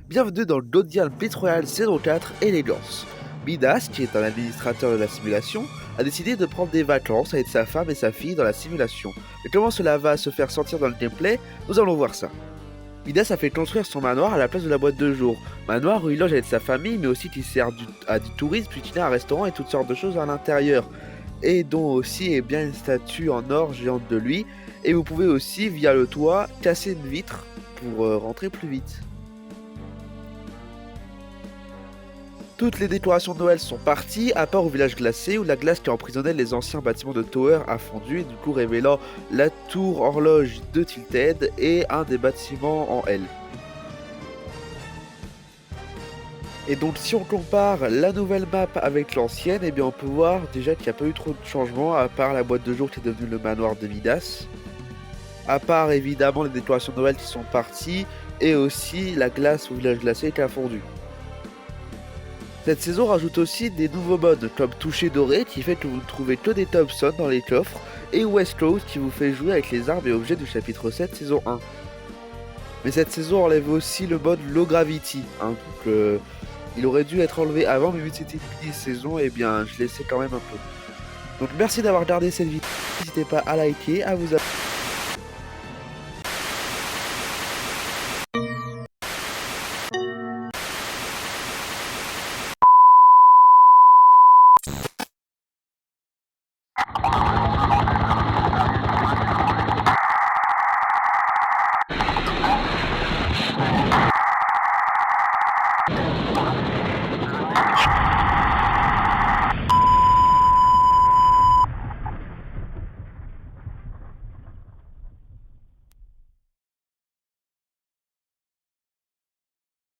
Bienvenue dans le Dodian Blitz Royale saison 4 Elegance. Midas, qui est un administrateur de la simulation, a décidé de prendre des vacances avec sa femme et sa fille dans la simulation. Et comment cela va se faire sentir dans le gameplay? Nous allons voir ça. Midas a fait construire son manoir à la place de la boîte de jour. Manoir où il loge avec sa famille, mais aussi qui sert à du tourisme, puis qu'il a un restaurant et toutes sortes de choses à l'intérieur. Et dont aussi est bien une statue en or géante de lui. Et vous pouvez aussi, via le toit, casser une vitre pour rentrer plus vite. Toutes les décorations de Noël sont parties, à part au village glacé où la glace qui emprisonnait les anciens bâtiments de Tower a fondu, et du coup révélant la tour horloge de Tilted et un des bâtiments en L. Et donc si on compare la nouvelle map avec l'ancienne, eh bien on peut voir déjà qu'il n'y a pas eu trop de changements, à part la boîte de jour qui est devenue le manoir de Midas. À part évidemment les décorations de Noël qui sont parties, et aussi la glace au village glacé qui a fondu. Cette saison rajoute aussi des nouveaux modes comme toucher doré qui fait que vous ne trouvez que des Thompson dans les coffres et West Coast qui vous fait jouer avec les armes et objets du chapitre 7 saison 1. Mais cette saison enlève aussi le mode low gravity, donc il aurait dû être enlevé avant, mais vu que c'était une mini-saison, eh bien je laissais quand même un peu. Donc merci d'avoir regardé cette vidéo, n'hésitez pas à liker, à vous abonner.